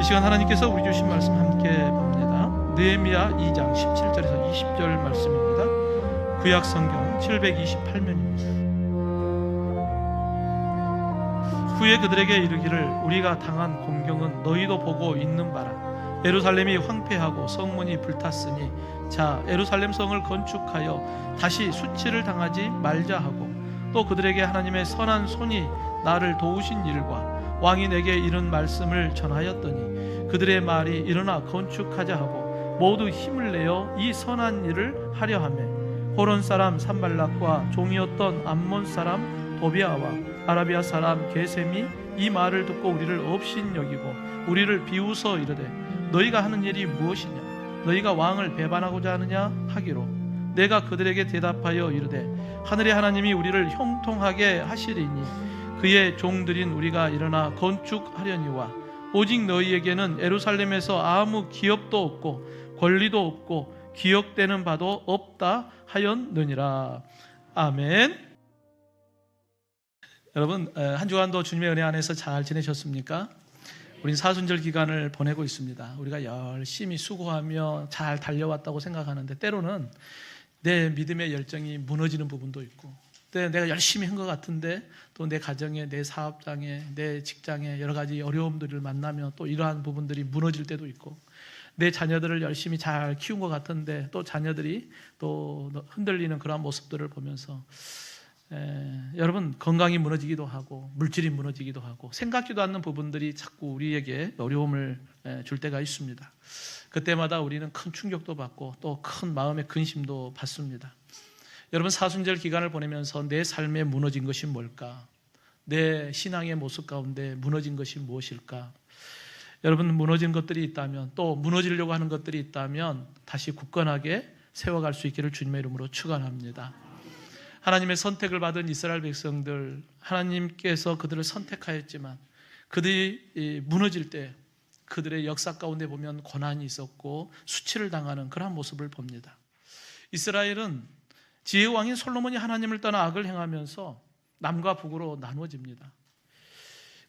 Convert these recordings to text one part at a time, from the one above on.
시간 하나님께서 우리 주신 말씀 함께 봅니다. 느헤미야 2장 17절에서 20절 말씀입니다. 구약 성경 728면입니다. 후에 그들에게 이르기를 우리가 당한 공경은 너희도 보고 있는 바라. 예루살렘이 황폐하고 성문이 불탔으니 자 예루살렘 성을 건축하여 다시 수치를 당하지 말자 하고, 또 그들에게 하나님의 선한 손이 나를 도우신 일과 왕이 내게 이른 말씀을 전하였더니 그들의 말이 일어나 건축하자 하고 모두 힘을 내어 이 선한 일을 하려 하매, 호론 사람 산발락과 종이었던 암몬 사람 도비아와 아라비아 사람 게셈이 이 말을 듣고 우리를 업신 여기고 우리를 비웃어 이르되 너희가 하는 일이 무엇이냐? 너희가 왕을 배반하고자 하느냐 하기로, 내가 그들에게 대답하여 이르되 하늘의 하나님이 우리를 형통하게 하시리니 그의 종들인 우리가 일어나 건축하려니와 오직 너희에게는 예루살렘에서 아무 기업도 없고 권리도 없고 기억되는 바도 없다 하였느니라. 아멘. 여러분, 한 주간도 주님의 은혜 안에서 잘 지내셨습니까? 우린 사순절 기간을 보내고 있습니다. 우리가 열심히 수고하며 잘 달려왔다고 생각하는데 때로는 내 믿음의 열정이 무너지는 부분도 있고, 내가 열심히 한 것 같은데 또 내 가정에, 내 사업장에, 내 직장에 여러 가지 어려움들을 만나며 또 이러한 부분들이 무너질 때도 있고, 내 자녀들을 열심히 잘 키운 것 같은데 또 자녀들이 또 흔들리는 그러한 모습들을 보면서 여러분, 건강이 무너지기도 하고 물질이 무너지기도 하고 생각지도 않는 부분들이 자꾸 우리에게 어려움을 줄 때가 있습니다. 그때마다 우리는 큰 충격도 받고 또 큰 마음의 근심도 받습니다. 여러분, 사순절 기간을 보내면서 내 삶에 무너진 것이 뭘까? 내 신앙의 모습 가운데 무너진 것이 무엇일까? 여러분, 무너진 것들이 있다면, 또 무너지려고 하는 것들이 있다면 다시 굳건하게 세워갈 수 있기를 주님의 이름으로 축원합니다. 하나님의 선택을 받은 이스라엘 백성들, 하나님께서 그들을 선택하였지만 그들이 무너질 때 그들의 역사 가운데 보면 고난이 있었고 수치를 당하는 그런 모습을 봅니다. 이스라엘은 지혜의 왕인 솔로몬이 하나님을 떠나 악을 행하면서 남과 북으로 나누어집니다.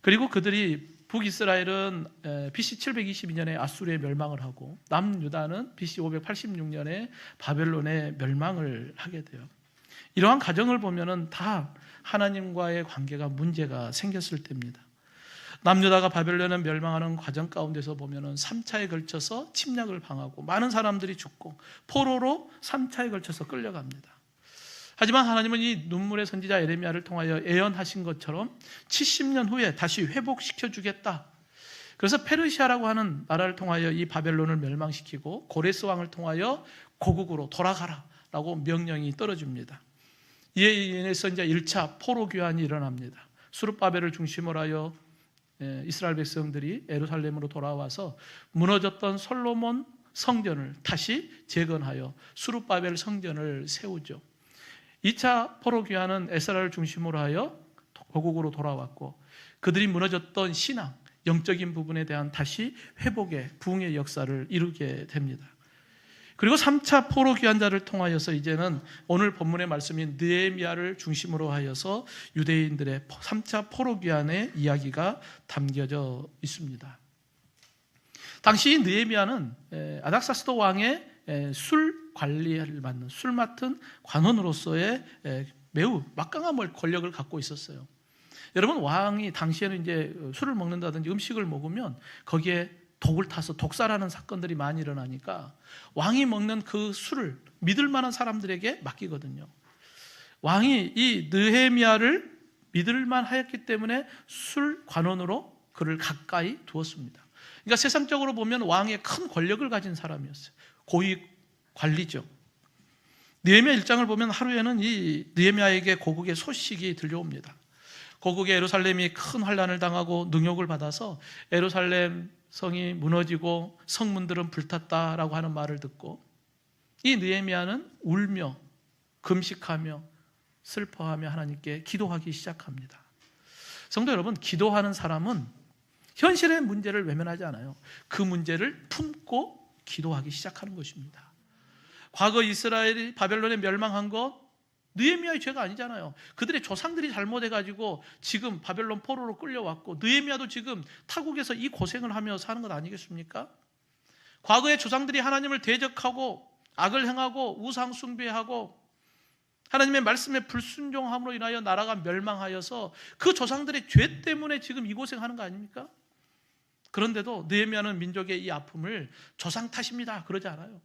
그리고 그들이 북이스라엘은 BC 722년에 아수르에 멸망을 하고 남유다는 BC 586년에 바벨론에 멸망을 하게 돼요. 이러한 과정을 보면은 다 하나님과의 관계가 문제가 생겼을 때입니다. 남유다가 바벨론에 멸망하는 과정 가운데서 보면은 3차에 걸쳐서 침략을 당하고 많은 사람들이 죽고 포로로 3차에 걸쳐서 끌려갑니다. 하지만 하나님은 이 눈물의 선지자 예레미야를 통하여 예언하신 것처럼 70년 후에 다시 회복시켜 주겠다. 그래서 페르시아라고 하는 나라를 통하여 이 바벨론을 멸망시키고 고레스 왕을 통하여 고국으로 돌아가라라고 명령이 떨어집니다. 이에 인해서 이제 1차 포로 귀환이 일어납니다. 수르바벨을 중심으로 하여 이스라엘 백성들이 예루살렘으로 돌아와서 무너졌던 솔로몬 성전을 다시 재건하여 수르바벨 성전을 세우죠. 2차 포로 귀환은 에스라를 중심으로 하여 고국으로 돌아왔고 그들이 무너졌던 신앙, 영적인 부분에 대한 다시 회복의 부흥의 역사를 이루게 됩니다. 그리고 3차 포로 귀환자를 통하여서 이제는 오늘 본문의 말씀인 느헤미야를 중심으로 하여서 유대인들의 3차 포로 귀환의 이야기가 담겨져 있습니다. 당시 느헤미야는 아닥사스도 왕의 술 관리를 맡는 술 맡은 관원으로서의 매우 막강한 권력을 갖고 있었어요. 여러분, 왕이 당시에는 이제 술을 먹는다든지 음식을 먹으면 거기에 독을 타서 독살하는 사건들이 많이 일어나니까 왕이 먹는 그 술을 믿을 만한 사람들에게 맡기거든요. 왕이 이 느헤미야를 믿을 만하였기 때문에 술 관원으로 그를 가까이 두었습니다. 그러니까 세상적으로 보면 왕의 큰 권력을 가진 사람이었어요. 고위 관리죠. 느헤미야 1장을 보면 하루에는 이 느헤미야에게 고국의 소식이 들려옵니다. 고국의 예루살렘이 큰 환난을 당하고 능욕을 받아서 예루살렘 성이 무너지고 성문들은 불탔다라고 하는 말을 듣고 이 느헤미야는 울며 금식하며 슬퍼하며 하나님께 기도하기 시작합니다. 성도 여러분, 기도하는 사람은 현실의 문제를 외면하지 않아요. 그 문제를 품고 기도하기 시작하는 것입니다. 과거 이스라엘이 바벨론에 멸망한 것, 느헤미야의 죄가 아니잖아요. 그들의 조상들이 잘못해가지고 지금 바벨론 포로로 끌려왔고, 느헤미야도 지금 타국에서 이 고생을 하며 사는 것 아니겠습니까? 과거의 조상들이 하나님을 대적하고 악을 행하고 우상 숭배하고 하나님의 말씀에 불순종함으로 인하여 나라가 멸망하여서 그 조상들의 죄 때문에 지금 이 고생하는 거 아닙니까? 그런데도 느헤미야는 민족의 이 아픔을 조상 탓입니다 그러지 않아요.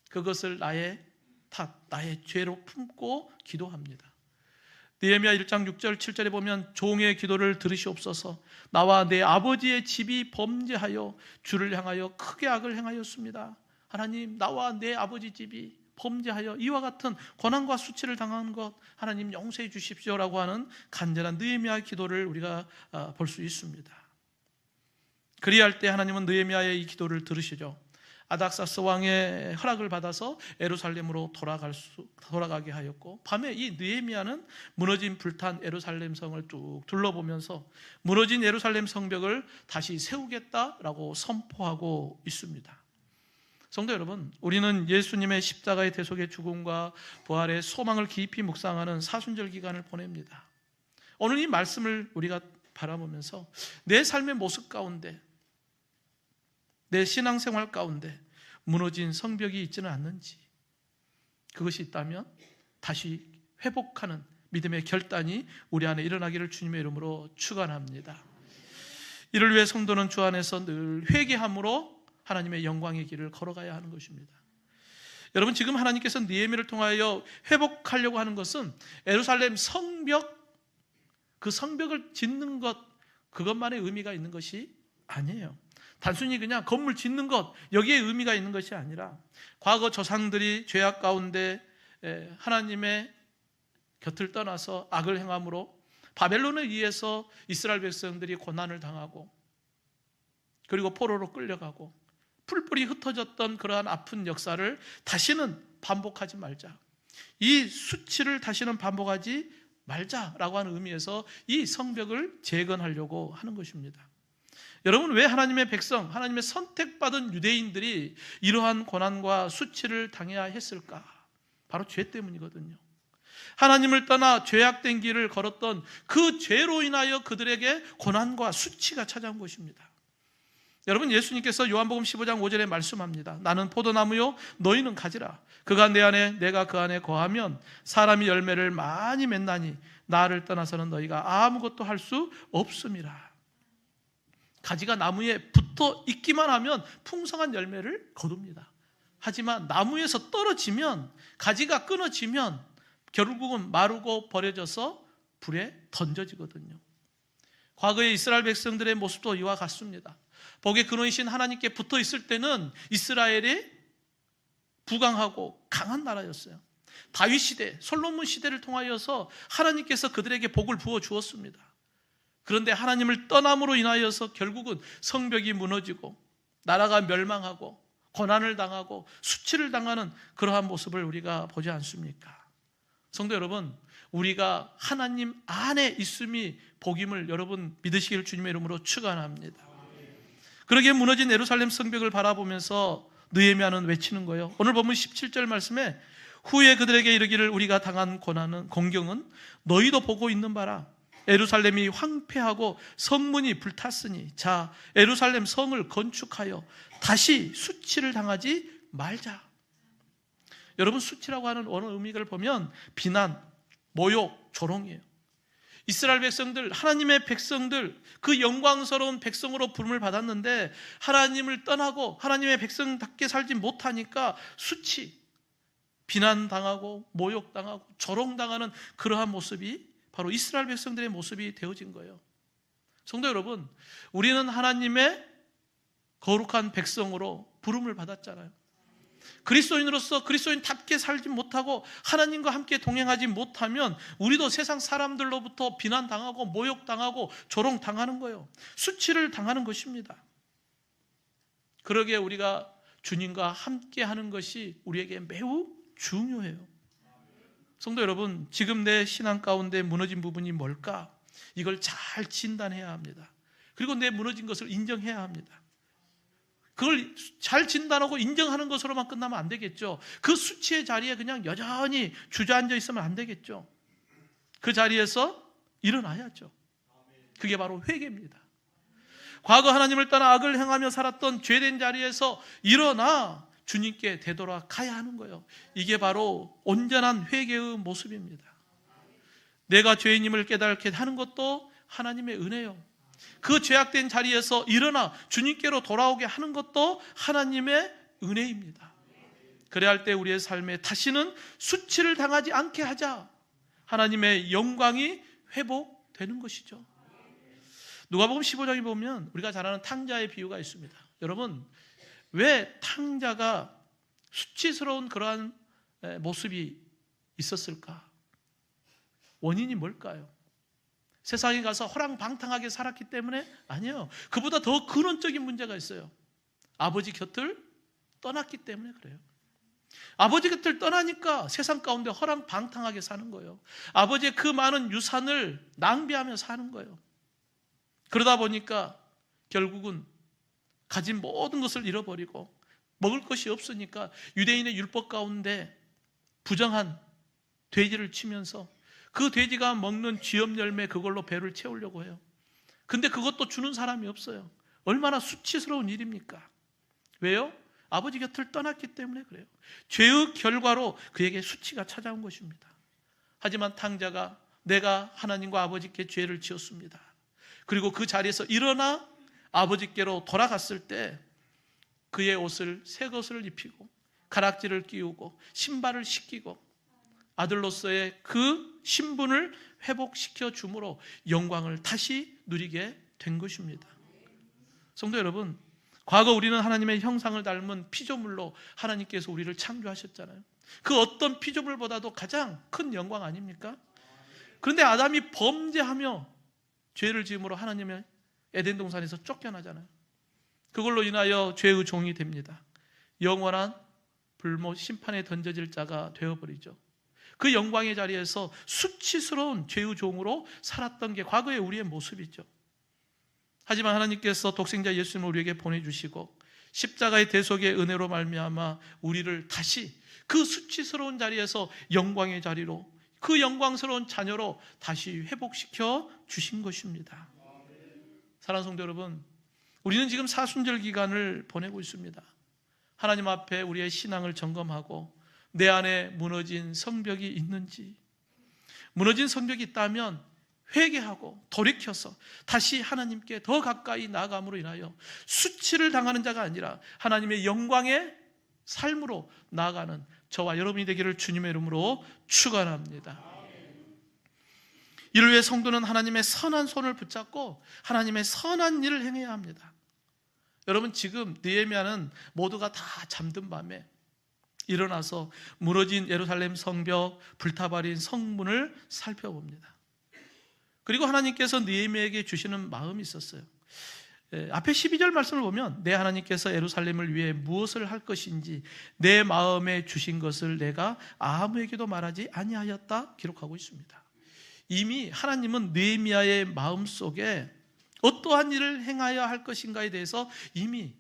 그것을 나의 탓, 나의 죄로 품고 기도합니다. 느헤미야 1장 6절 7절에 보면 종의 기도를 들으시옵소서. 나와 내 아버지의 집이 범죄하여 주를 향하여 크게 악을 행하였습니다. 하나님, 나와 내 아버지 집이 범죄하여 이와 같은 고난과 수치를 당한 것 하나님 용서해 주십시오라고 하는 간절한 느헤미야의 기도를 우리가 볼 수 있습니다. 그리할 때 하나님은 느헤미야의 이 기도를 들으시죠. 아닥사스 왕의 허락을 받아서 예루살렘으로 돌아가게 하였고, 밤에 이 느헤미야는 무너진 불탄 예루살렘 성을 쭉 둘러보면서 무너진 예루살렘 성벽을 다시 세우겠다라고 선포하고 있습니다. 성도 여러분, 우리는 예수님의 십자가의 대속의 죽음과 부활의 소망을 깊이 묵상하는 사순절 기간을 보냅니다. 오늘 이 말씀을 우리가 바라보면서 내 삶의 모습 가운데, 내 신앙생활 가운데 무너진 성벽이 있지는 않는지, 그것이 있다면 다시 회복하는 믿음의 결단이 우리 안에 일어나기를 주님의 이름으로 축원합니다. 이를 위해 성도는 주 안에서 늘 회개함으로 하나님의 영광의 길을 걸어가야 하는 것입니다. 여러분, 지금 하나님께서 느헤미야를 통하여 회복하려고 하는 것은 예루살렘 성벽, 그 성벽을 짓는 것, 그것만의 의미가 있는 것이 아니에요. 단순히 그냥 건물 짓는 것, 여기에 의미가 있는 것이 아니라 과거 조상들이 죄악 가운데 하나님의 곁을 떠나서 악을 행함으로 바벨론에 의해서 이스라엘 백성들이 고난을 당하고 그리고 포로로 끌려가고 풀뿌리 흩어졌던 그러한 아픈 역사를 다시는 반복하지 말자, 이 수치를 다시는 반복하지 말자라고 하는 의미에서 이 성벽을 재건하려고 하는 것입니다. 여러분, 왜 하나님의 백성, 하나님의 선택받은 유대인들이 이러한 고난과 수치를 당해야 했을까? 바로 죄 때문이거든요. 하나님을 떠나 죄악된 길을 걸었던 그 죄로 인하여 그들에게 고난과 수치가 찾아온 것입니다. 여러분, 예수님께서 요한복음 15장 5절에 말씀합니다. 나는 포도나무요 너희는 가지라. 그가 내 안에 내가 그 안에 거하면 사람이 열매를 많이 맺나니 나를 떠나서는 너희가 아무것도 할 수 없음이라. 가지가 나무에 붙어 있기만 하면 풍성한 열매를 거둡니다. 하지만 나무에서 떨어지면, 가지가 끊어지면 결국은 마르고 버려져서 불에 던져지거든요. 과거의 이스라엘 백성들의 모습도 이와 같습니다. 복의 근원이신 하나님께 붙어 있을 때는 이스라엘이 부강하고 강한 나라였어요. 다윗 시대, 솔로몬 시대를 통하여서 하나님께서 그들에게 복을 부어 주었습니다. 그런데 하나님을 떠남으로 인하여서 결국은 성벽이 무너지고 나라가 멸망하고 고난을 당하고 수치를 당하는 그러한 모습을 우리가 보지 않습니까? 성도 여러분, 우리가 하나님 안에 있음이 복임을 여러분 믿으시길 주님의 이름으로 축원합니다. 그러기에 무너진 예루살렘 성벽을 바라보면서 느헤미야는 외치는 거예요. 오늘 본문 17절 말씀에 후에 그들에게 이르기를 우리가 당한 고난은 공경은 너희도 보고 있는 바라. 예루살렘이 황폐하고 성문이 불탔으니 자 예루살렘 성을 건축하여 다시 수치를 당하지 말자. 여러분, 수치라고 하는 언어 의미를 보면 비난, 모욕, 조롱이에요. 이스라엘 백성들, 하나님의 백성들, 그 영광스러운 백성으로 부름을 받았는데 하나님을 떠나고 하나님의 백성답게 살지 못하니까 수치, 비난당하고 모욕당하고 조롱당하는 그러한 모습이 바로 이스라엘 백성들의 모습이 되어진 거예요. 성도 여러분, 우리는 하나님의 거룩한 백성으로 부름을 받았잖아요. 그리스도인으로서 그리스도인답게 살지 못하고 하나님과 함께 동행하지 못하면 우리도 세상 사람들로부터 비난당하고 모욕당하고 조롱당하는 거예요. 수치를 당하는 것입니다. 그러기에 우리가 주님과 함께 하는 것이 우리에게 매우 중요해요. 성도 여러분, 지금 내 신앙 가운데 무너진 부분이 뭘까? 이걸 잘 진단해야 합니다. 그리고 내 무너진 것을 인정해야 합니다. 그걸 잘 진단하고 인정하는 것으로만 끝나면 안 되겠죠. 그 수치의 자리에 그냥 여전히 주저앉아 있으면 안 되겠죠. 그 자리에서 일어나야죠. 그게 바로 회개입니다. 과거 하나님을 떠나 악을 행하며 살았던 죄된 자리에서 일어나 주님께 되돌아가야 하는 거예요. 이게 바로 온전한 회개의 모습입니다. 내가 죄인임을 깨닫게 하는 것도 하나님의 은혜요. 그 죄악된 자리에서 일어나 주님께로 돌아오게 하는 것도 하나님의 은혜입니다. 그래야 할 때 우리의 삶에 다시는 수치를 당하지 않게 하자. 하나님의 영광이 회복되는 것이죠. 누가복음 15장에 보면 우리가 잘 아는 탕자의 비유가 있습니다. 여러분, 왜 탕자가 수치스러운 그러한 모습이 있었을까? 원인이 뭘까요? 세상에 가서 호랑방탕하게 살았기 때문에? 아니에요. 그보다 더 근원적인 문제가 있어요. 아버지 곁을 떠났기 때문에 그래요. 아버지 곁을 떠나니까 세상 가운데 호랑방탕하게 사는 거예요. 아버지의 그 많은 유산을 낭비하며 사는 거예요. 그러다 보니까 결국은 가진 모든 것을 잃어버리고 먹을 것이 없으니까 유대인의 율법 가운데 부정한 돼지를 치면서 그 돼지가 먹는 쥐염 열매 그걸로 배를 채우려고 해요. 근데 그것도 주는 사람이 없어요. 얼마나 수치스러운 일입니까? 왜요? 아버지 곁을 떠났기 때문에 그래요. 죄의 결과로 그에게 수치가 찾아온 것입니다. 하지만 탕자가 내가 하나님과 아버지께 죄를 지었습니다. 그리고 그 자리에서 일어나 아버지께로 돌아갔을 때 그의 옷을 새 것을 입히고 가락지를 끼우고 신발을 씻기고 아들로서의 그 신분을 회복시켜 주므로 영광을 다시 누리게 된 것입니다. 성도 여러분, 과거 우리는 하나님의 형상을 닮은 피조물로 하나님께서 우리를 창조하셨잖아요. 그 어떤 피조물보다도 가장 큰 영광 아닙니까? 그런데 아담이 범죄하며 죄를 지음으로 하나님의 에덴 동산에서 쫓겨나잖아요. 그걸로 인하여 죄의 종이 됩니다. 영원한 불모 심판에 던져질 자가 되어버리죠. 그 영광의 자리에서 수치스러운 죄의 종으로 살았던 게 과거의 우리의 모습이죠. 하지만 하나님께서 독생자 예수님을 우리에게 보내주시고 십자가의 대속의 은혜로 말미암아 우리를 다시 그 수치스러운 자리에서 영광의 자리로, 그 영광스러운 자녀로 다시 회복시켜 주신 것입니다. 사랑하는 성도 여러분, 우리는 지금 사순절 기간을 보내고 있습니다. 하나님 앞에 우리의 신앙을 점검하고 내 안에 무너진 성벽이 있는지, 무너진 성벽이 있다면 회개하고 돌이켜서 다시 하나님께 더 가까이 나아감으로 인하여 수치를 당하는 자가 아니라 하나님의 영광의 삶으로 나아가는 저와 여러분이 되기를 주님의 이름으로 축원합니다. 이를 위해 성도는 하나님의 선한 손을 붙잡고 하나님의 선한 일을 행해야 합니다. 여러분, 지금 느헤미야는 모두가 다 잠든 밤에 일어나서 무너진 예루살렘 성벽, 불타버린 성문을 살펴봅니다. 그리고 하나님께서 느헤미야에게 주시는 마음이 있었어요. 앞에 12절 말씀을 보면 내 하나님께서 예루살렘을 위해 무엇을 할 것인지 내 마음에 주신 것을 내가 아무에게도 말하지 아니하였다 기록하고 있습니다. 이미 하나님은 느헤미야의 마음속에 어떠한 일을 행하여야 할 것인가에 대해서 이미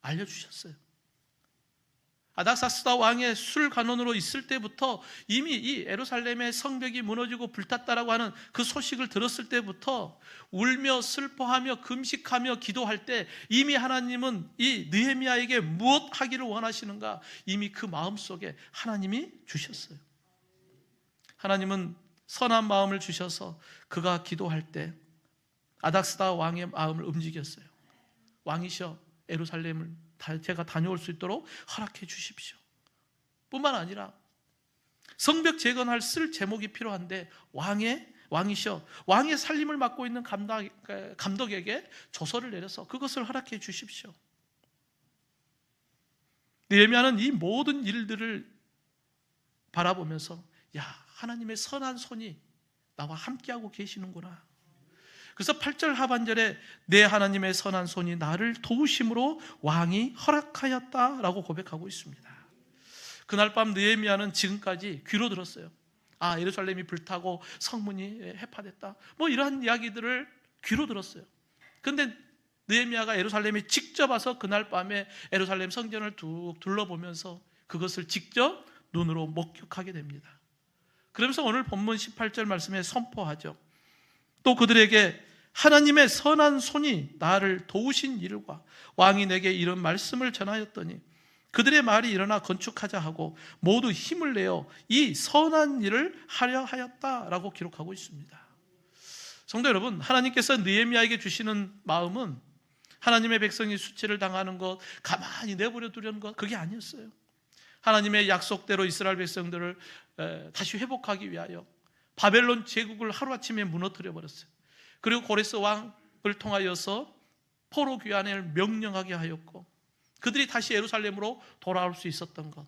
알려주셨어요. 아닥사스다 왕의 술관원으로 있을 때부터 이미 이 예루살렘의 성벽이 무너지고 불탔다라고 하는 그 소식을 들었을 때부터 울며 슬퍼하며 금식하며 기도할 때 이미 하나님은 이 느헤미야에게 무엇 하기를 원하시는가 이미 그 마음속에 하나님이 주셨어요. 하나님은 선한 마음을 주셔서 그가 기도할 때 아닥사스다 왕의 마음을 움직였어요. 왕이셔, 예루살렘을 제가 다녀올 수 있도록 허락해 주십시오. 뿐만 아니라 성벽 재건할 쓸 제목이 필요한데 왕이셔, 왕의 살림을 맡고 있는 감독에게 조서를 내려서 그것을 허락해 주십시오. 느헤미야는 이 모든 일들을 바라보면서 야, 하나님의 선한 손이 나와 함께하고 계시는구나. 그래서 8절 하반절에 내 하나님의 선한 손이 나를 도우심으로 왕이 허락하였다라고 고백하고 있습니다. 그날 밤 느헤미야는 지금까지 귀로 들었어요. 아, 예루살렘이 불타고 성문이 해파됐다, 뭐 이러한 이야기들을 귀로 들었어요. 그런데 느헤미야가 예루살렘에 직접 와서 그날 밤에 예루살렘 성전을 쭉 둘러보면서 그것을 직접 눈으로 목격하게 됩니다. 그러면서 오늘 본문 18절 말씀에 선포하죠. 또 그들에게 하나님의 선한 손이 나를 도우신 일과 왕이 내게 이런 말씀을 전하였더니 그들의 말이 일어나 건축하자 하고 모두 힘을 내어 이 선한 일을 하려 하였다라고 기록하고 있습니다. 성도 여러분, 하나님께서 느헤미야에게 주시는 마음은 하나님의 백성이 수치를 당하는 것, 가만히 내버려 두려는 것, 그게 아니었어요. 하나님의 약속대로 이스라엘 백성들을 다시 회복하기 위하여 바벨론 제국을 하루아침에 무너뜨려 버렸어요. 그리고 고레스 왕을 통하여서 포로 귀환을 명령하게 하였고 그들이 다시 예루살렘으로 돌아올 수 있었던 것,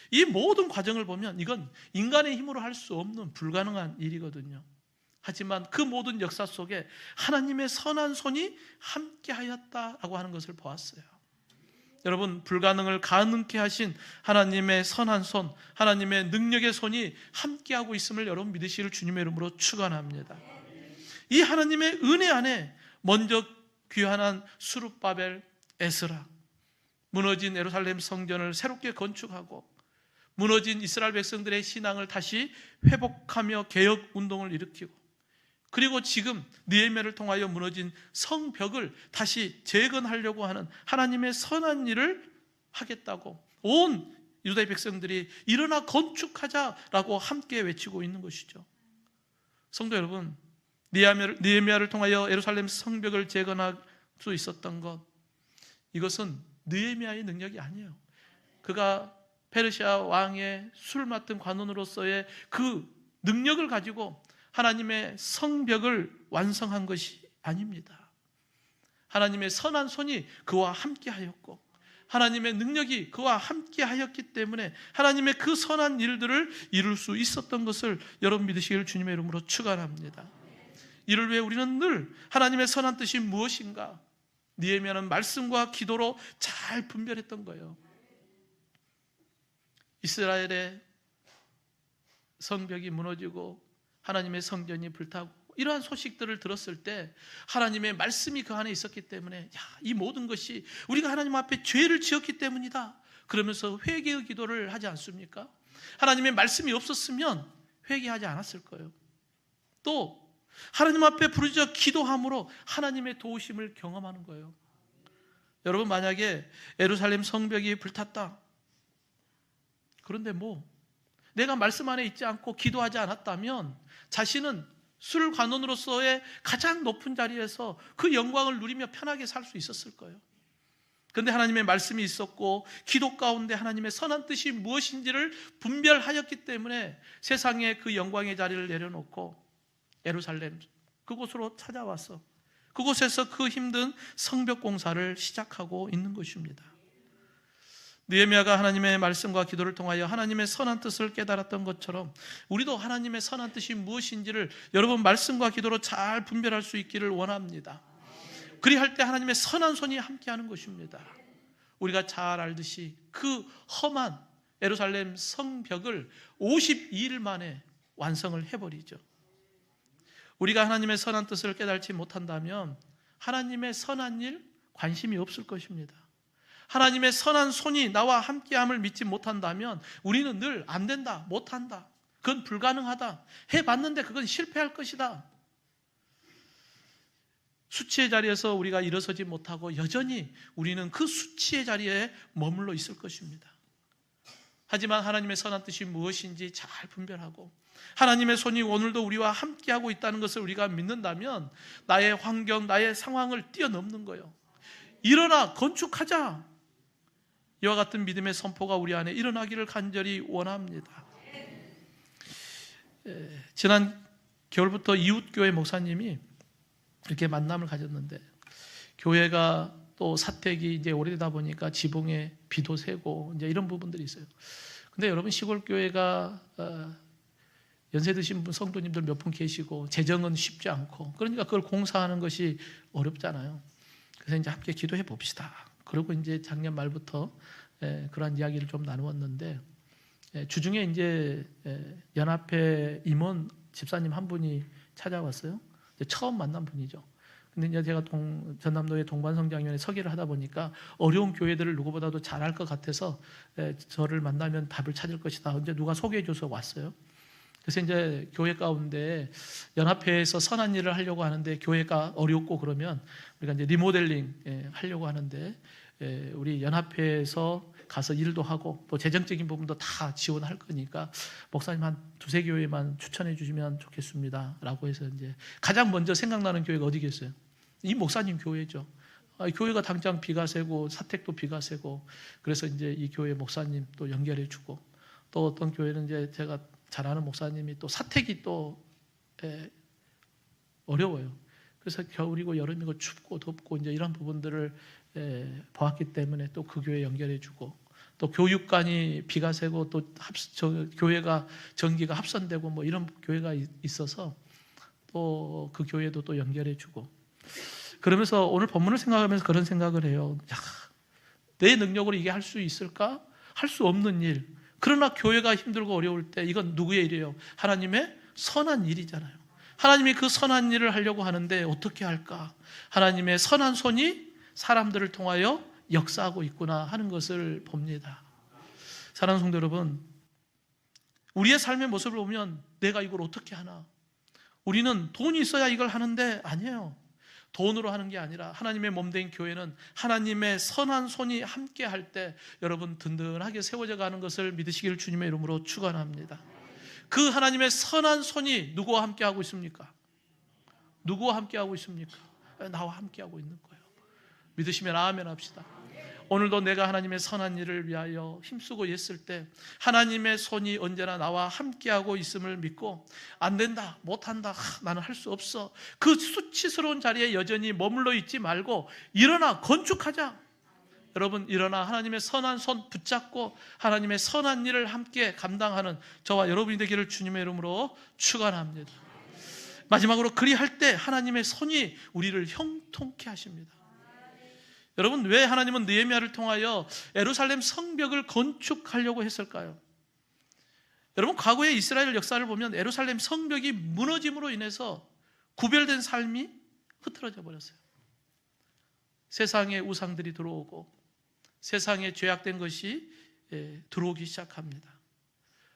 이 모든 과정을 보면 이건 인간의 힘으로 할 수 없는 불가능한 일이거든요. 하지만 그 모든 역사 속에 하나님의 선한 손이 함께하였다라고 하는 것을 보았어요. 여러분, 불가능을 가능케 하신 하나님의 선한 손, 하나님의 능력의 손이 함께하고 있음을 여러분 믿으시길 주님의 이름으로 축원합니다. 이 하나님의 은혜 안에 먼저 귀환한 스룹바벨, 에스라, 무너진 예루살렘 성전을 새롭게 건축하고 무너진 이스라엘 백성들의 신앙을 다시 회복하며 개혁 운동을 일으키고, 그리고 지금 느헤미야를 통하여 무너진 성벽을 다시 재건하려고 하는 하나님의 선한 일을 하겠다고 온 유다의 백성들이 일어나 건축하자라고 함께 외치고 있는 것이죠. 성도 여러분, 느헤미야를 통하여 예루살렘 성벽을 재건할 수 있었던 것, 이것은 느헤미야의 능력이 아니에요. 그가 페르시아 왕의 술 맡은 관원으로서의 그 능력을 가지고 하나님의 성벽을 완성한 것이 아닙니다. 하나님의 선한 손이 그와 함께 하였고 하나님의 능력이 그와 함께 하였기 때문에 하나님의 그 선한 일들을 이룰 수 있었던 것을 여러분 믿으시길 주님의 이름으로 축원합니다. 이를 위해 우리는 늘 하나님의 선한 뜻이 무엇인가, 느헤미야는 말씀과 기도로 잘 분별했던 거예요. 이스라엘의 성벽이 무너지고 하나님의 성전이 불타고 이러한 소식들을 들었을 때 하나님의 말씀이 그 안에 있었기 때문에 이 모든 것이 우리가 하나님 앞에 죄를 지었기 때문이다 그러면서 회개의 기도를 하지 않습니까? 하나님의 말씀이 없었으면 회개하지 않았을 거예요. 또 하나님 앞에 부르짖어 기도함으로 하나님의 도우심을 경험하는 거예요. 여러분, 만약에 예루살렘 성벽이 불탔다, 그런데 내가 말씀 안에 있지 않고 기도하지 않았다면 자신은 술 관원으로서의 가장 높은 자리에서 그 영광을 누리며 편하게 살 수 있었을 거예요. 그런데 하나님의 말씀이 있었고 기도 가운데 하나님의 선한 뜻이 무엇인지를 분별하였기 때문에 세상에 그 영광의 자리를 내려놓고 예루살렘 그곳으로 찾아와서 그곳에서 그 힘든 성벽 공사를 시작하고 있는 것입니다. 느헤미야가 하나님의 말씀과 기도를 통하여 하나님의 선한 뜻을 깨달았던 것처럼 우리도 하나님의 선한 뜻이 무엇인지를 여러분 말씀과 기도로 잘 분별할 수 있기를 원합니다. 그리할 때 하나님의 선한 손이 함께하는 것입니다. 우리가 잘 알듯이 그 험한 예루살렘 성벽을 52일 만에 완성을 해버리죠. 우리가 하나님의 선한 뜻을 깨달지 못한다면 하나님의 선한 일 관심이 없을 것입니다. 하나님의 선한 손이 나와 함께함을 믿지 못한다면 우리는 늘 안 된다, 못한다, 그건 불가능하다, 해봤는데 그건 실패할 것이다, 수치의 자리에서 우리가 일어서지 못하고 여전히 우리는 그 수치의 자리에 머물러 있을 것입니다. 하지만 하나님의 선한 뜻이 무엇인지 잘 분별하고 하나님의 손이 오늘도 우리와 함께하고 있다는 것을 우리가 믿는다면 나의 환경, 나의 상황을 뛰어넘는 거예요. 일어나 건축하자, 이와 같은 믿음의 선포가 우리 안에 일어나기를 간절히 원합니다. 지난 겨울부터 이웃교회 목사님이 이렇게 만남을 가졌는데, 교회가 또 사택이 이제 오래되다 보니까 지붕에 비도 새고 이제 이런 부분들이 있어요. 근데 여러분, 시골 교회가 연세 드신 분, 성도님들 몇 분 계시고 재정은 쉽지 않고, 그러니까 그걸 공사하는 것이 어렵잖아요. 그래서 이제 함께 기도해 봅시다. 그리고 이제 작년 말부터 그러한 이야기를 좀 나누었는데, 주중에 이제 연합회 임원 집사님 한 분이 찾아왔어요. 처음 만난 분이죠. 근데 이제 제가 전남도의 동반성장위원회 서기를 하다 보니까 어려운 교회들을 누구보다도 잘할 것 같아서 저를 만나면 답을 찾을 것이다. 이제 누가 소개해줘서 왔어요. 그래서 이제 교회 가운데 연합회에서 선한 일을 하려고 하는데 교회가 어렵고 그러면 우리가 이제 리모델링 하려고 하는데 우리 연합회에서 가서 일도 하고 또 재정적인 부분도 다 지원할 거니까 목사님 한 두세 교회만 추천해 주시면 좋겠습니다 라고 해서 이제 가장 먼저 생각나는 교회가 어디겠어요? 이 목사님 교회죠. 교회가 당장 비가 새고 사택도 비가 새고 그래서 이제 이 교회 목사님 또 연결해 주고 또 어떤 교회는 이제 제가 잘 아는 목사님이 또 사택이 또 어려워요. 그래서 겨울이고 여름이고 춥고 덥고 이제 이런 부분들을 보았기 때문에 또 그 교회 연결해 주고 또 교육관이 비가 새고 또 교회가 전기가 합선되고 뭐 이런 교회가 있어서 또 그 교회도 또 연결해 주고 그러면서 오늘 본문을 생각하면서 그런 생각을 해요. 야, 내 능력으로 이게 할 수 있을까? 할 수 없는 일. 그러나 교회가 힘들고 어려울 때 이건 누구의 일이에요? 하나님의 선한 일이잖아요. 하나님이 그 선한 일을 하려고 하는데 어떻게 할까? 하나님의 선한 손이 사람들을 통하여 역사하고 있구나 하는 것을 봅니다. 사랑하는 성도 여러분, 우리의 삶의 모습을 보면 내가 이걸 어떻게 하나? 우리는 돈이 있어야 이걸 하는데 아니에요. 돈으로 하는 게 아니라 하나님의 몸된 교회는 하나님의 선한 손이 함께 할 때 여러분 든든하게 세워져 가는 것을 믿으시기를 주님의 이름으로 축원합니다. 그 하나님의 선한 손이 누구와 함께 하고 있습니까? 누구와 함께 하고 있습니까? 나와 함께 하고 있는 거예요. 믿으시면 아멘 합시다. 오늘도 내가 하나님의 선한 일을 위하여 힘쓰고 있을 때 하나님의 손이 언제나 나와 함께하고 있음을 믿고 안 된다, 못한다, 나는 할 수 없어 그 수치스러운 자리에 여전히 머물러 있지 말고 일어나 건축하자. 여러분 일어나 하나님의 선한 손 붙잡고 하나님의 선한 일을 함께 감당하는 저와 여러분이 되기를 주님의 이름으로 축원합니다. 마지막으로 그리할 때 하나님의 손이 우리를 형통케 하십니다. 여러분 왜 하나님은 느헤미야를 통하여 예루살렘 성벽을 건축하려고 했을까요? 여러분 과거의 이스라엘 역사를 보면 예루살렘 성벽이 무너짐으로 인해서 구별된 삶이 흐트러져 버렸어요. 세상의 우상들이 들어오고 세상에 죄악된 것이 들어오기 시작합니다.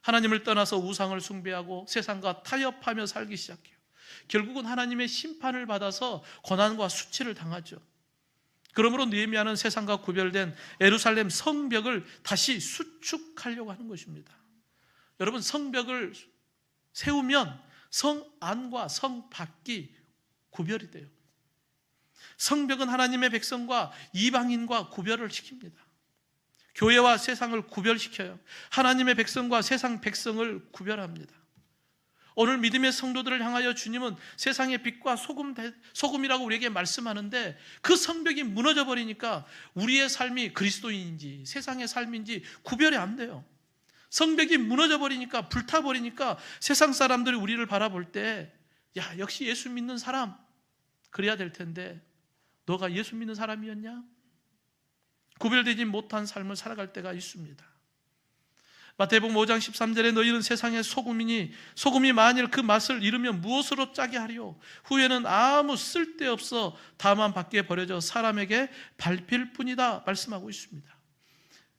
하나님을 떠나서 우상을 숭배하고 세상과 타협하며 살기 시작해요. 결국은 하나님의 심판을 받아서 고난과 수치를 당하죠. 그러므로 느헤미야는 세상과 구별된 예루살렘 성벽을 다시 수축하려고 하는 것입니다. 여러분 성벽을 세우면 성 안과 성 밖이 구별이 돼요. 성벽은 하나님의 백성과 이방인과 구별을 시킵니다. 교회와 세상을 구별시켜요. 하나님의 백성과 세상 백성을 구별합니다. 오늘 믿음의 성도들을 향하여 주님은 세상의 빛과 소금이라고 우리에게 말씀하는데 그 성벽이 무너져 버리니까 우리의 삶이 그리스도인인지 세상의 삶인지 구별이 안 돼요. 성벽이 무너져 버리니까 불타 버리니까 세상 사람들이 우리를 바라볼 때 야, 역시 예수 믿는 사람 그래야 될 텐데 너가 예수 믿는 사람이었냐? 구별되지 못한 삶을 살아갈 때가 있습니다. 마태복음 5장 13절에 너희는 세상의 소금이니 소금이 만일 그 맛을 잃으면 무엇으로 짜게 하리요? 후에는 아무 쓸데없어 다만 밖에 버려져 사람에게 밟힐 뿐이다 말씀하고 있습니다.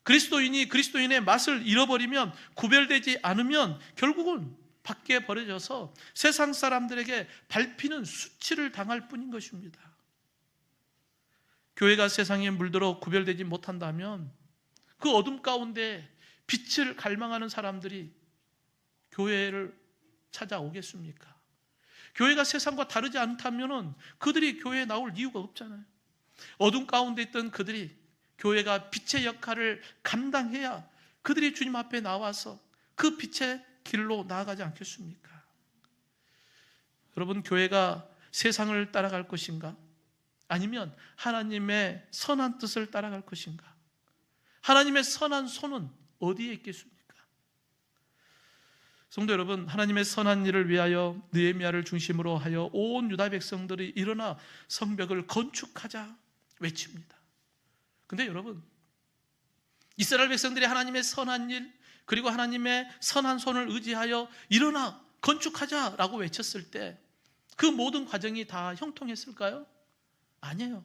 그리스도인이 그리스도인의 맛을 잃어버리면 구별되지 않으면 결국은 밖에 버려져서 세상 사람들에게 밟히는 수치를 당할 뿐인 것입니다. 교회가 세상에 물들어 구별되지 못한다면 그 어둠 가운데 빛을 갈망하는 사람들이 교회를 찾아오겠습니까? 교회가 세상과 다르지 않다면 그들이 교회에 나올 이유가 없잖아요. 어둠 가운데 있던 그들이 교회가 빛의 역할을 감당해야 그들이 주님 앞에 나와서 그 빛의 길로 나아가지 않겠습니까? 여러분 교회가 세상을 따라갈 것인가? 아니면 하나님의 선한 뜻을 따라갈 것인가? 하나님의 선한 손은 어디에 있겠습니까? 성도 여러분, 하나님의 선한 일을 위하여 느헤미야를 중심으로 하여 온 유다 백성들이 일어나 성벽을 건축하자 외칩니다. 근데 여러분, 이스라엘 백성들이 하나님의 선한 일 그리고 하나님의 선한 손을 의지하여 일어나 건축하자라고 외쳤을 때 그 모든 과정이 다 형통했을까요? 아니에요.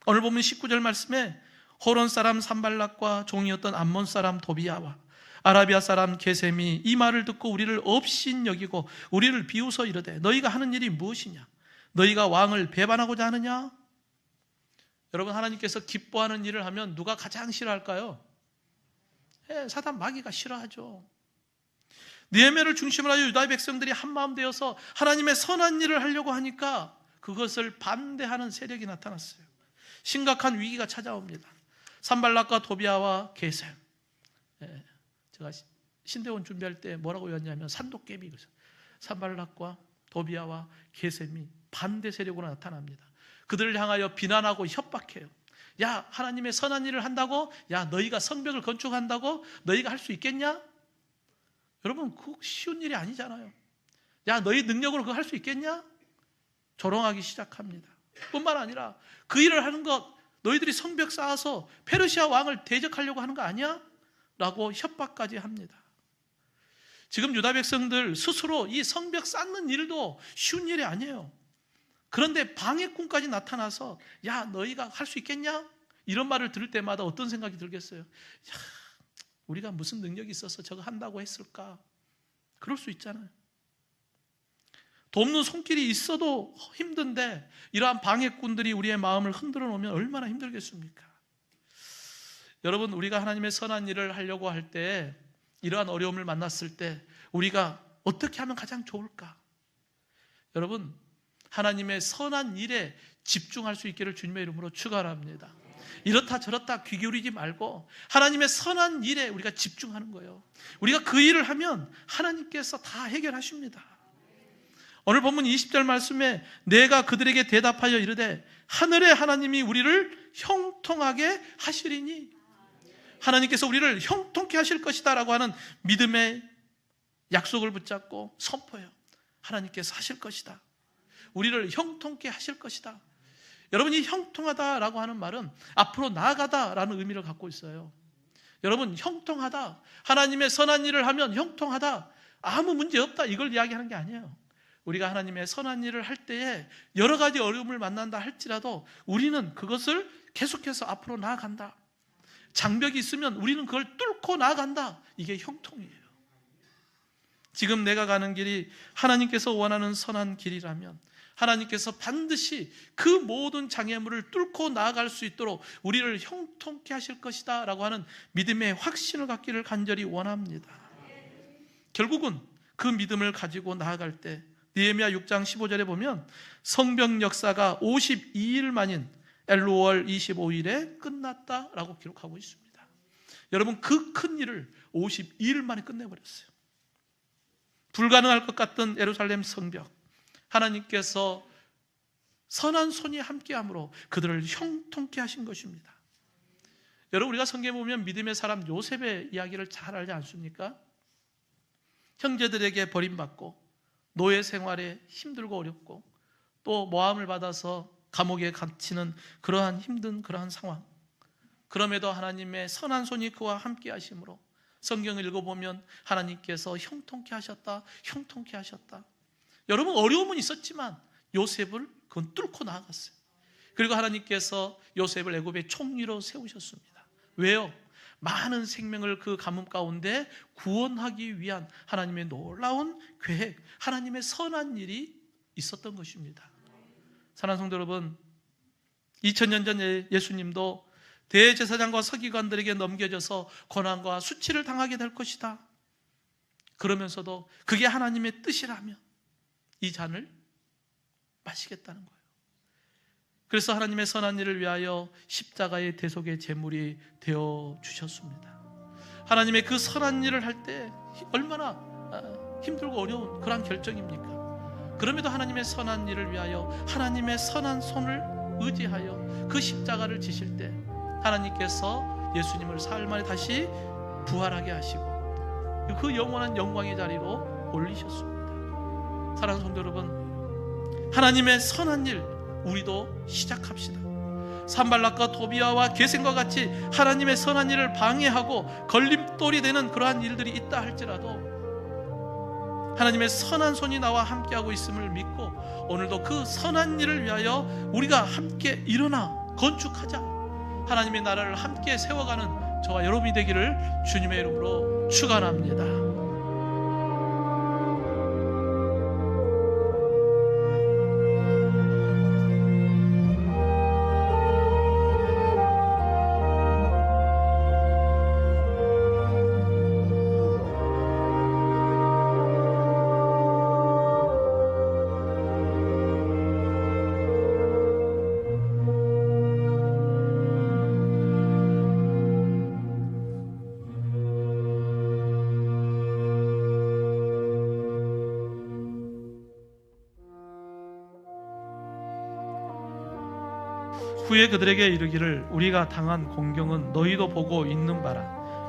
오늘 보면 19절 말씀에 호론 사람 산발락과 종이었던 암몬 사람 도비야와 아라비아 사람 게셈이 이 말을 듣고 우리를 업신 여기고 우리를 비웃어 이르되 너희가 하는 일이 무엇이냐? 너희가 왕을 배반하고자 하느냐? 여러분, 하나님께서 기뻐하는 일을 하면 누가 가장 싫어할까요? 사단 마귀가 싫어하죠. 느헤미야를 중심으로 하여 유다의 백성들이 한마음 되어서 하나님의 선한 일을 하려고 하니까 그것을 반대하는 세력이 나타났어요. 심각한 위기가 찾아옵니다. 산발락과 도비야와 게셈. 제가 신대원 준비할 때 뭐라고 외웠냐면 산도깨비. 산발락과 도비야와 게셈이 반대 세력으로 나타납니다. 그들을 향하여 비난하고 협박해요. 야, 하나님의 선한 일을 한다고? 야, 너희가 성벽을 건축한다고? 너희가 할 수 있겠냐? 여러분, 그거 쉬운 일이 아니잖아요. 야, 너희 능력으로 그거 할 수 있겠냐? 조롱하기 시작합니다. 뿐만 아니라 그 일을 하는 것, 너희들이 성벽 쌓아서 페르시아 왕을 대적하려고 하는 거 아니야? 라고 협박까지 합니다. 지금 유다 백성들 스스로 이 성벽 쌓는 일도 쉬운 일이 아니에요. 그런데 방해꾼까지 나타나서 야, 너희가 할 수 있겠냐? 이런 말을 들을 때마다 어떤 생각이 들겠어요? 야, 우리가 무슨 능력이 있어서 저거 한다고 했을까? 그럴 수 있잖아요. 돕는 손길이 있어도 힘든데 이러한 방해꾼들이 우리의 마음을 흔들어 놓으면 얼마나 힘들겠습니까? 여러분, 우리가 하나님의 선한 일을 하려고 할 때 이러한 어려움을 만났을 때 우리가 어떻게 하면 가장 좋을까? 여러분, 하나님의 선한 일에 집중할 수 있기를 주님의 이름으로 축원합니다. 이렇다 저렇다 귀 기울이지 말고 하나님의 선한 일에 우리가 집중하는 거예요. 우리가 그 일을 하면 하나님께서 다 해결하십니다. 오늘 본문 20절 말씀에 내가 그들에게 대답하여 이르되 하늘의 하나님이 우리를 형통하게 하시리니, 하나님께서 우리를 형통케 하실 것이다 라고 하는 믿음의 약속을 붙잡고 선포해요. 하나님께서 하실 것이다. 우리를 형통케 하실 것이다. 여러분, 이 형통하다라고 하는 말은 앞으로 나아가다라는 의미를 갖고 있어요. 여러분, 형통하다, 하나님의 선한 일을 하면 형통하다, 아무 문제 없다, 이걸 이야기하는 게 아니에요. 우리가 하나님의 선한 일을 할 때에 여러 가지 어려움을 만난다 할지라도 우리는 그것을 계속해서 앞으로 나아간다. 장벽이 있으면 우리는 그걸 뚫고 나아간다. 이게 형통이에요. 지금 내가 가는 길이 하나님께서 원하는 선한 길이라면 하나님께서 반드시 그 모든 장애물을 뚫고 나아갈 수 있도록 우리를 형통케 하실 것이다 라고 하는 믿음의 확신을 갖기를 간절히 원합니다. 결국은 그 믿음을 가지고 나아갈 때 느헤미야 6장 15절에 보면 성벽 역사가 52일 만인 엘루월 25일에 끝났다라고 기록하고 있습니다. 여러분, 그 큰 일을 52일 만에 끝내버렸어요. 불가능할 것 같던 예루살렘 성벽, 하나님께서 선한 손이 함께함으로 그들을 형통케 하신 것입니다. 여러분, 우리가 성경에 보면 믿음의 사람 요셉의 이야기를 잘 알지 않습니까? 형제들에게 버림받고 노예 생활에 힘들고 어렵고 또 모함을 받아서 감옥에 갇히는 그러한 힘든 그러한 상황, 그럼에도 하나님의 선한 손이 그와 함께 하심으로 성경을 읽어보면 하나님께서 형통케 하셨다, 형통케 하셨다. 여러분, 어려움은 있었지만 요셉을 그건 뚫고 나아갔어요. 그리고 하나님께서 요셉을 애굽의 총리로 세우셨습니다. 왜요? 많은 생명을 그 가뭄 가운데 구원하기 위한 하나님의 놀라운 계획, 하나님의 선한 일이 있었던 것입니다. 사랑하는 성도 여러분, 2000년 전 예수님도 대제사장과 서기관들에게 넘겨져서 고난과 수치를 당하게 될 것이다. 그러면서도 그게 하나님의 뜻이라면 이 잔을 마시겠다는 거예요. 그래서 하나님의 선한 일을 위하여 십자가의 대속의 제물이 되어 주셨습니다. 하나님의 그 선한 일을 할 때 얼마나 힘들고 어려운 그런 결정입니까? 그럼에도 하나님의 선한 일을 위하여 하나님의 선한 손을 의지하여 그 십자가를 지실 때 하나님께서 예수님을 사흘 만에 다시 부활하게 하시고 그 영원한 영광의 자리로 올리셨습니다. 사랑하는 성도 여러분, 하나님의 선한 일 우리도 시작합시다. 산발락과 도비야와 게셈과 같이 하나님의 선한 일을 방해하고 걸림돌이 되는 그러한 일들이 있다 할지라도 하나님의 선한 손이 나와 함께하고 있음을 믿고 오늘도 그 선한 일을 위하여 우리가 함께 일어나 건축하자. 하나님의 나라를 함께 세워가는 저와 여러분이 되기를 주님의 이름으로 축원합니다. 후에 그들에게 이르기를 우리가 당한 공경은 너희도 보고 있는 바라.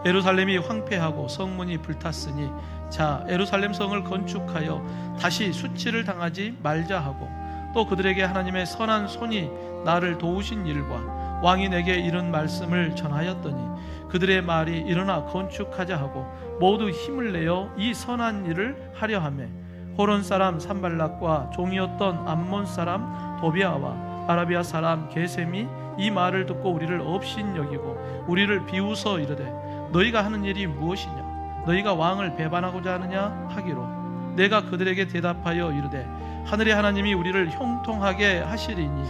예루살렘이 황폐하고 성문이 불탔으니 자 예루살렘 성을 건축하여 다시 수치를 당하지 말자 하고 또 그들에게 하나님의 선한 손이 나를 도우신 일과 왕이 내게 이런 말씀을 전하였더니 그들의 말이 일어나 건축하자 하고 모두 힘을 내어 이 선한 일을 하려 하매 호론 사람 산발락과 종이었던 암몬 사람 도비아와 아라비아 사람 게셈이 이 말을 듣고 우리를 업신 여기고 우리를 비웃어 이르되 너희가 하는 일이 무엇이냐? 너희가 왕을 배반하고자 하느냐? 하기로 내가 그들에게 대답하여 이르되 하늘의 하나님이 우리를 형통하게 하시리니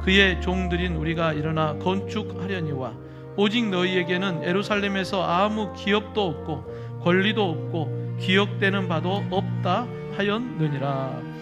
그의 종들인 우리가 일어나 건축하려니와 오직 너희에게는 예루살렘에서 아무 기업도 없고 권리도 없고 기억되는 바도 없다 하였느니라.